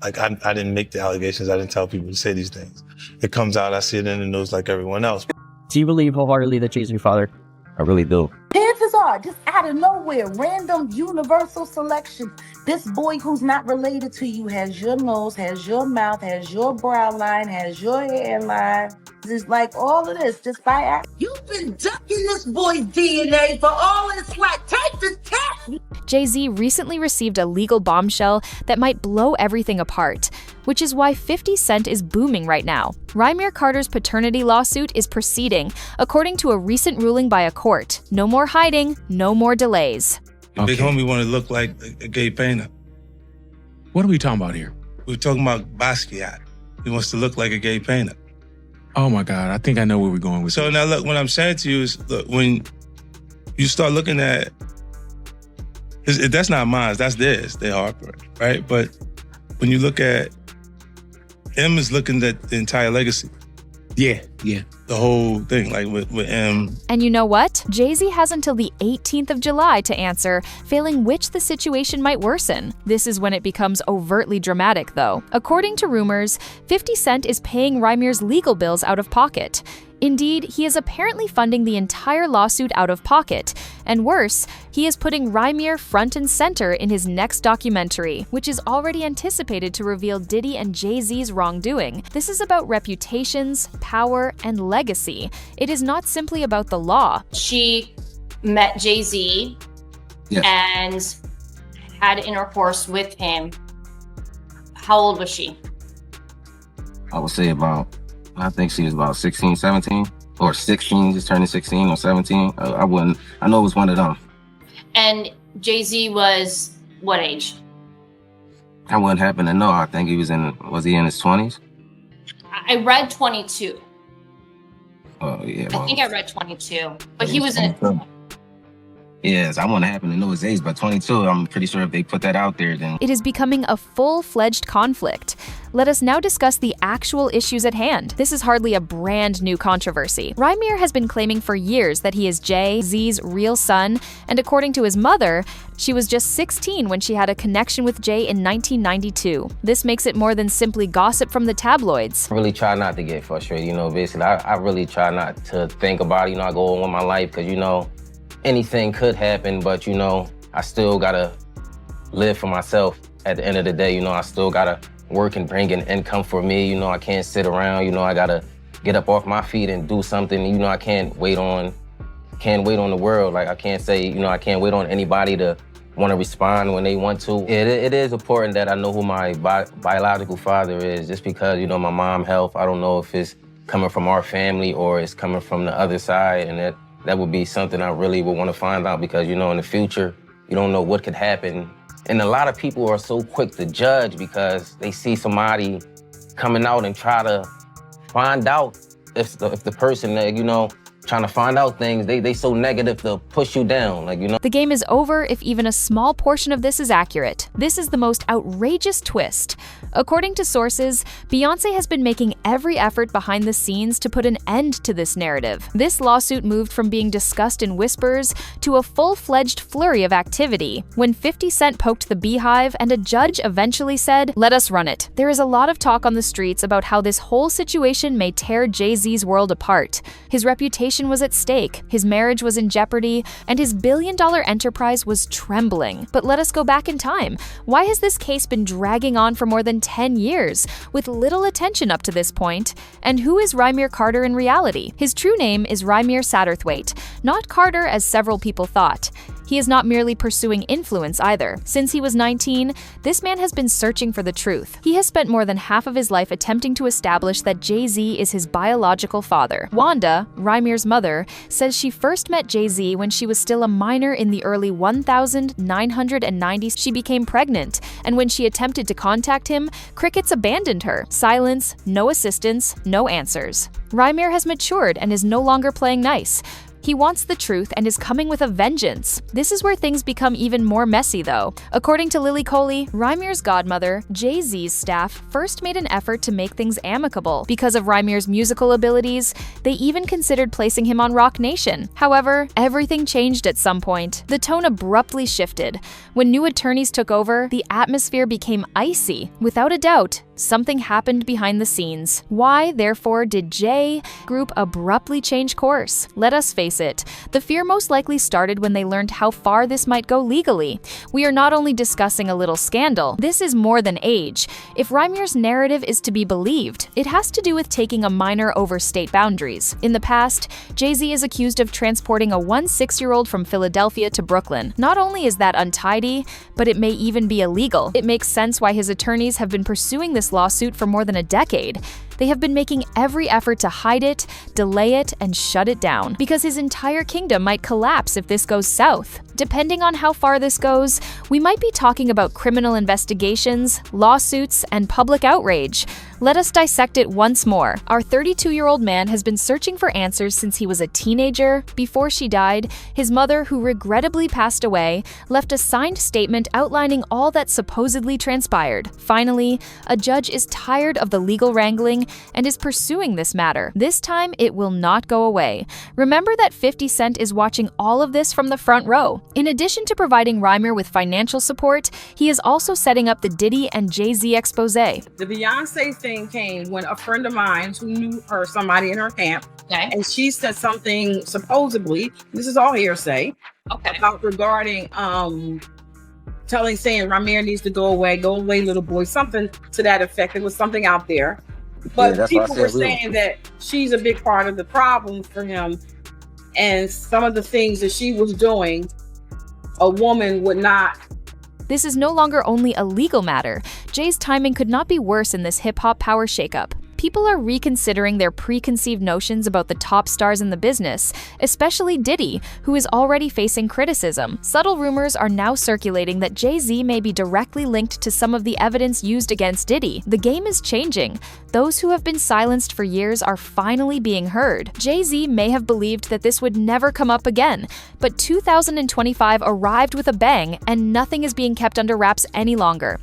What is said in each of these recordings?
Like, I didn't make the allegations. I didn't tell people to say these things. It comes out, I see it in the news like everyone else. Do you believe wholeheartedly that JayZ your father? I really do. Chances are, just out of nowhere, random universal selection, this boy who's not related to you has your nose, has your mouth, has your brow line, has your hairline. It's like all of this just by accident. You've been ducking this boy's DNA for all it's like. Take the test. JayZ recently received a legal bombshell that might blow everything apart, which is why 50 Cent is booming right now. Rymir Carter's paternity lawsuit is proceeding, according to a recent ruling by a court. No more hiding, no more delays. Okay. Big homie want to look like a gay painter. What are we talking about here? We're talking about Basquiat. He wants to look like a gay painter. Oh my God, I think I know where we're going with So this. now look, what I'm saying to you is, look, when you start looking at, that's not mine, that's theirs, they're Harper, right? But when you look at, M is looking at the entire legacy. Yeah. The whole thing, like with M. And you know what? JayZ has until the 18th of July to answer, failing which the situation might worsen. This is when it becomes overtly dramatic, though. According to rumors, 50 Cent is paying Rymir's legal bills out of pocket. Indeed, he is apparently funding the entire lawsuit out of pocket. And worse, he is putting Rymir front and center in his next documentary, which is already anticipated to reveal Diddy and JayZ's wrongdoing. This is about reputations, power, and legacy. It is not simply about the law. She met JayZ and had intercourse with him. How old was she? I would say I think she was about 16, 17, or 16, just turning 16 or 17. I know it was one of them. And JayZ was what age? I wouldn't happen to know. I think he was he in his 20s? I read 22. Oh, yeah. I think I read 22, but he was in. Yes, I wouldn't happen to know his age, but 22, I'm pretty sure if they put that out there, then... It is becoming a full-fledged conflict. Let us now discuss the actual issues at hand. This is hardly a brand new controversy. Rymir has been claiming for years that he is JayZ's real son, and according to his mother, she was just 16 when she had a connection with Jay in 1992. This makes it more than simply gossip from the tabloids. I really try not to get frustrated, basically. I really try not to think about it, I go on with my life, because, anything could happen, but, I still gotta live for myself at the end of the day. I still gotta work and bring in income for me. I can't sit around, I gotta get up off my feet and do something. I can't wait on the world. Like, I can't say, I can't wait on anybody to want to respond when they want to. It is important that I know who my biological father is, just because, my mom's health, I don't know if it's coming from our family or it's coming from the other side, and that would be something I really would want to find out, because, in the future, you don't know what could happen. And a lot of people are so quick to judge because they see somebody coming out and try to find out if the person, trying to find out things, they so negative to push you down, The game is over if even a small portion of this is accurate. This is the most outrageous twist. According to sources, Beyoncé has been making every effort behind the scenes to put an end to this narrative. This lawsuit moved from being discussed in whispers to a full-fledged flurry of activity. When 50 Cent poked the beehive and a judge eventually said, "Let us run it," there is a lot of talk on the streets about how this whole situation may tear JayZ's world apart. His reputation was at stake, his marriage was in jeopardy, and his billion-dollar enterprise was trembling. But let us go back in time. Why has this case been dragging on for more than 10 years, with little attention up to this point? And who is Rymir Carter in reality? His true name is Rymir Satterthwaite, not Carter as several people thought. He is not merely pursuing influence either. Since he was 19, this man has been searching for the truth. He has spent more than half of his life attempting to establish that JayZ is his biological father. Wanda, Rymir's mother, says she first met JayZ when she was still a minor in the early 1990s. She became pregnant, and when she attempted to contact him, crickets abandoned her. Silence, no assistance, no answers. Rymir has matured and is no longer playing nice. He wants the truth and is coming with a vengeance. This is where things become even more messy, though. According to Lily Coley, Rymir's godmother, JayZ's staff first made an effort to make things amicable. Because of Rymir's musical abilities, they even considered placing him on Rock Nation. However, everything changed at some point. The tone abruptly shifted. When new attorneys took over, the atmosphere became icy. Without a doubt, something happened behind the scenes. Why, therefore, did Jay Group abruptly change course? Let us face it, the fear most likely started when they learned how far this might go legally. We are not only discussing a little scandal, this is more than age. If Rymir's narrative is to be believed, it has to do with taking a minor over state boundaries. In the past, JayZ is accused of transporting a 6-year-old from Philadelphia to Brooklyn. Not only is that untidy, but it may even be illegal. It makes sense why his attorneys have been pursuing this lawsuit for more than a decade. They have been making every effort to hide it, delay it, and shut it down, because his entire kingdom might collapse if this goes south. Depending on how far this goes, we might be talking about criminal investigations, lawsuits, and public outrage. Let us dissect it once more. Our 32-year-old man has been searching for answers since he was a teenager. Before she died, his mother, who regrettably passed away, left a signed statement outlining all that supposedly transpired. Finally, a judge is tired of the legal wrangling and is pursuing this matter. This time, it will not go away. Remember that 50 Cent is watching all of this from the front row. In addition to providing Rymir with financial support, he is also setting up the Diddy and JayZ Exposed. The Beyonce thing came when a friend of mine who knew her, somebody in her camp, and she said something supposedly, this is all hearsay, about regarding saying Rymir needs to go away, little boy, something to that effect. It was something out there. But people were saying that she's a big part of the problem for him, and some of the things that she was doing, a woman would not. This is no longer only a legal matter. Jay's timing could not be worse in this hip-hop power shakeup. People are reconsidering their preconceived notions about the top stars in the business, especially Diddy, who is already facing criticism. Subtle rumors are now circulating that JayZ may be directly linked to some of the evidence used against Diddy. The game is changing. Those who have been silenced for years are finally being heard. JayZ may have believed that this would never come up again, but 2025 arrived with a bang, and nothing is being kept under wraps any longer.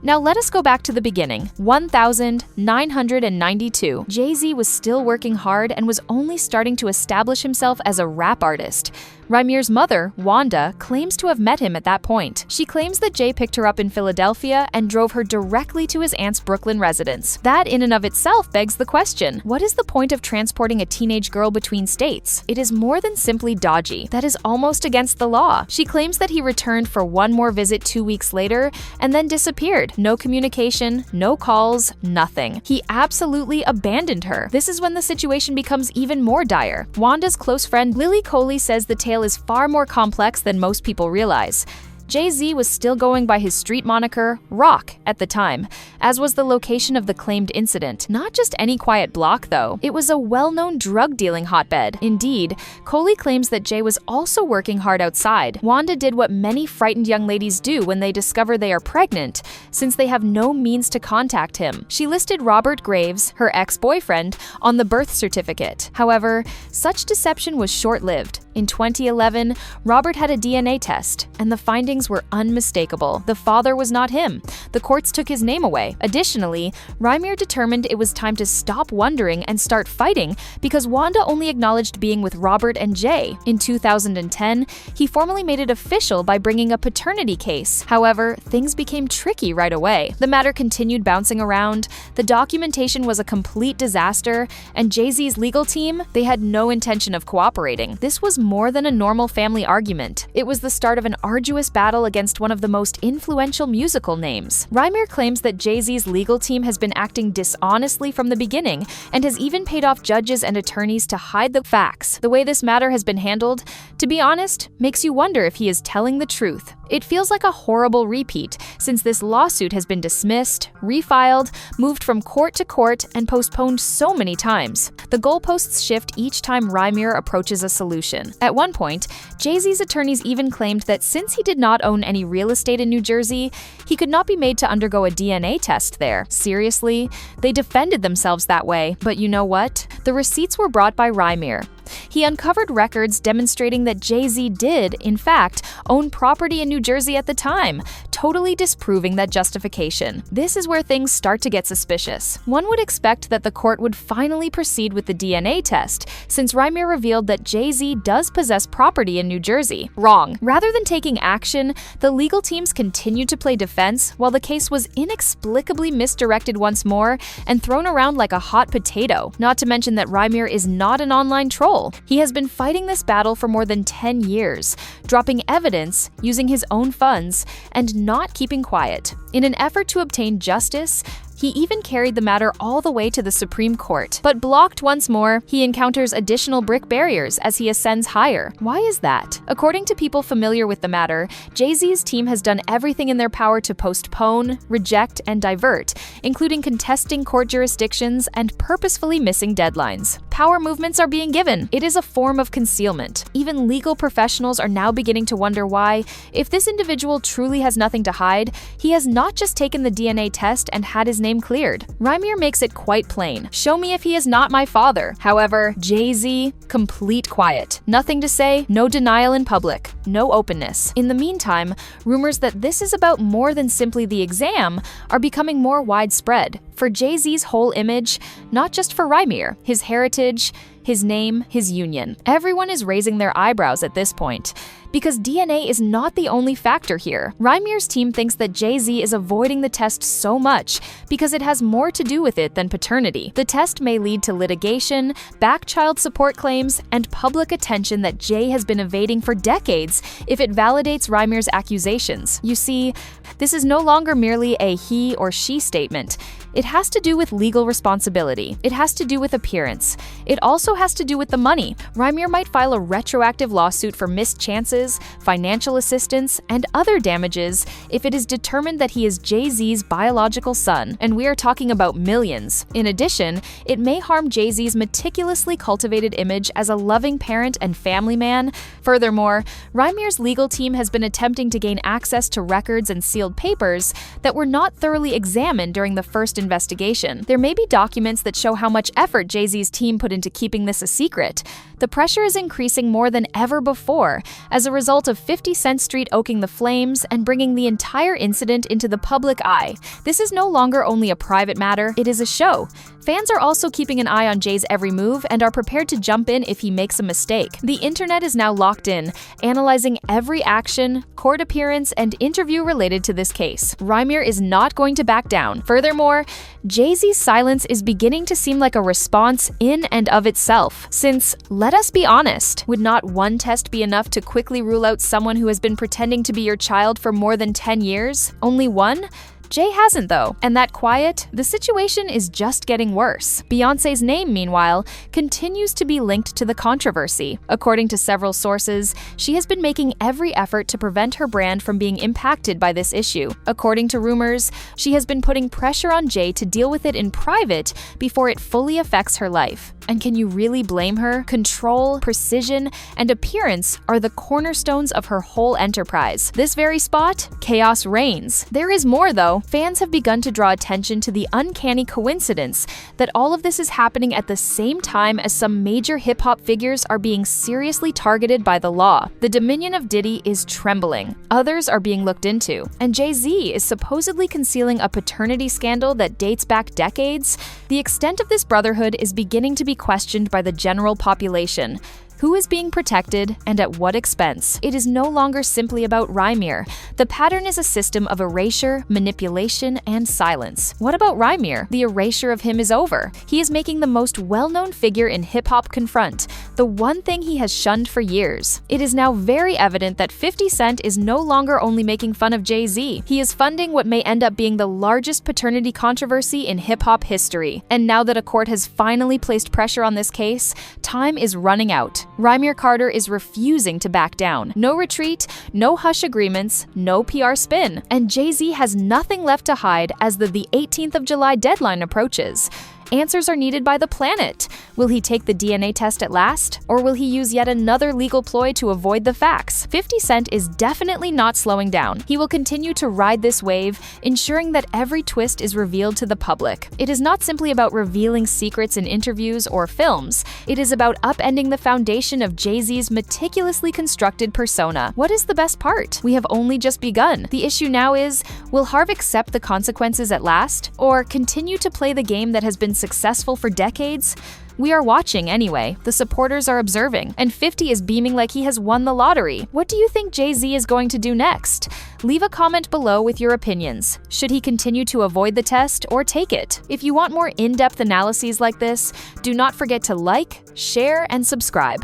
Now let us go back to the beginning. 1992. JayZ was still working hard and was only starting to establish himself as a rap artist. Rymir's mother, Wanda, claims to have met him at that point. She claims that Jay picked her up in Philadelphia and drove her directly to his aunt's Brooklyn residence. That in and of itself begs the question, what is the point of transporting a teenage girl between states? It is more than simply dodgy. That is almost against the law. She claims that he returned for one more visit 2 weeks later and then disappeared. No communication, no calls, nothing. He absolutely abandoned her. This is when the situation becomes even more dire. Wanda's close friend Lily Coley says the tale is far more complex than most people realize. JayZ was still going by his street moniker, Rock, at the time, as was the location of the claimed incident. Not just any quiet block, though. It was a well-known drug-dealing hotbed. Indeed, Coley claims that Jay was also working hard outside. Wanda did what many frightened young ladies do when they discover they are pregnant, since they have no means to contact him. She listed Robert Graves, her ex-boyfriend, on the birth certificate. However, such deception was short-lived. In 2011, Robert had a DNA test, and the findings were unmistakable. The father was not him. The courts took his name away. Additionally, Rymir determined it was time to stop wondering and start fighting because Wanda only acknowledged being with Robert and Jay. In 2010, he formally made it official by bringing a paternity case. However, things became tricky right away. The matter continued bouncing around, the documentation was a complete disaster, and JayZ's legal team, they had no intention of cooperating. This was more than a normal family argument. It was the start of an arduous battle against one of the most influential musical names. Rymir claims that JayZ's legal team has been acting dishonestly from the beginning and has even paid off judges and attorneys to hide the facts. The way this matter has been handled, to be honest, makes you wonder if he is telling the truth. It feels like a horrible repeat, since this lawsuit has been dismissed, refiled, moved from court to court, and postponed so many times. The goalposts shift each time Rymir approaches a solution. At one point, JayZ's attorneys even claimed that since he did not own any real estate in New Jersey, he could not be made to undergo a DNA test there. Seriously? They defended themselves that way, but you know what? The receipts were brought by Rymir. He uncovered records demonstrating that JayZ did, in fact, own property in New Jersey at the time, totally disproving that justification. This is where things start to get suspicious. One would expect that the court would finally proceed with the DNA test, since Rymir revealed that JayZ does possess property in New Jersey. Wrong. Rather than taking action, the legal teams continued to play defense while the case was inexplicably misdirected once more and thrown around like a hot potato. Not to mention that Rymir is not an online troll. He has been fighting this battle for more than 10 years, dropping evidence, using his own funds, and not keeping quiet. In an effort to obtain justice, he even carried the matter all the way to the Supreme Court. But blocked once more, he encounters additional brick barriers as he ascends higher. Why is that? According to people familiar with the matter, JayZ's team has done everything in their power to postpone, reject, and divert, including contesting court jurisdictions and purposefully missing deadlines. Power movements are being given. It is a form of concealment. Even legal professionals are now beginning to wonder why, if this individual truly has nothing to hide, he has not just taken the DNA test and had his name cleared. Rymir makes it quite plain. Show me if he is not my father. However, JayZ, complete quiet. Nothing to say, no denial in public, no openness. In the meantime, rumors that this is about more than simply the exam are becoming more widespread. For JayZ's whole image, not just for Rymir, his heritage, his name, his union. Everyone is raising their eyebrows at this point, because DNA is not the only factor here. Rymir's team thinks that JayZ is avoiding the test so much because it has more to do with it than paternity. The test may lead to litigation, back child support claims, and public attention that Jay has been evading for decades if it validates Rymir's accusations. You see, this is no longer merely a he or she statement. It has to do with legal responsibility. It has to do with appearance. It also has to do with the money. Rymir might file a retroactive lawsuit for missed chances, financial assistance, and other damages if it is determined that he is JayZ's biological son, and we are talking about millions. In addition, it may harm JayZ's meticulously cultivated image as a loving parent and family man. Furthermore, Rymir's legal team has been attempting to gain access to records and sealed papers that were not thoroughly examined during the first investigation. There may be documents that show how much effort JayZ's team put into keeping this a secret. The pressure is increasing more than ever before as a result of 50 Cent Street oaking the flames and bringing the entire incident into the public eye. This is no longer only a private matter, it is a show. Fans are also keeping an eye on Jay's every move and are prepared to jump in if he makes a mistake. The internet is now locked in, analyzing every action, court appearance, and interview related to this case. Rymir is not going to back down. Furthermore, JayZ's silence is beginning to seem like a response in and of itself. Since, let us be honest, would not one test be enough to quickly rule out someone who has been pretending to be your child for more than 10 years? Only one? Jay hasn't though, and that quiet, the situation is just getting worse. Beyoncé's name, meanwhile, continues to be linked to the controversy. According to several sources, she has been making every effort to prevent her brand from being impacted by this issue. According to rumors, she has been putting pressure on Jay to deal with it in private before it fully affects her life. And can you really blame her? Control, precision, and appearance are the cornerstones of her whole enterprise. This very spot, chaos reigns. There is more though. Fans have begun to draw attention to the uncanny coincidence that all of this is happening at the same time as some major hip-hop figures are being seriously targeted by the law. The dominion of Diddy is trembling. Others are being looked into. And JayZ is supposedly concealing a paternity scandal that dates back decades. The extent of this brotherhood is beginning to be questioned by the general population. Who is being protected and at what expense? It is no longer simply about Rymir. The pattern is a system of erasure, manipulation, and silence. What about Rymir? The erasure of him is over. He is making the most well-known figure in hip-hop confront, the one thing he has shunned for years. It is now very evident that 50 Cent is no longer only making fun of JayZ. He is funding what may end up being the largest paternity controversy in hip-hop history. And now that a court has finally placed pressure on this case, time is running out. Rymir Carter is refusing to back down. No retreat, no hush agreements, no PR spin. And JayZ has nothing left to hide as the 18th of July deadline approaches. Answers are needed by the planet. Will he take the DNA test at last? Or will he use yet another legal ploy to avoid the facts? 50 Cent is definitely not slowing down. He will continue to ride this wave, ensuring that every twist is revealed to the public. It is not simply about revealing secrets in interviews or films. It is about upending the foundation of JayZ's meticulously constructed persona. What is the best part? We have only just begun. The issue now is, will Harv accept the consequences at last? Or continue to play the game that has been successful for decades? We are watching anyway. The supporters are observing, and 50 is beaming like he has won the lottery. What do you think JayZ is going to do next? Leave a comment below with your opinions. Should he continue to avoid the test or take it? If you want more in-depth analyses like this, do not forget to like, share, and subscribe.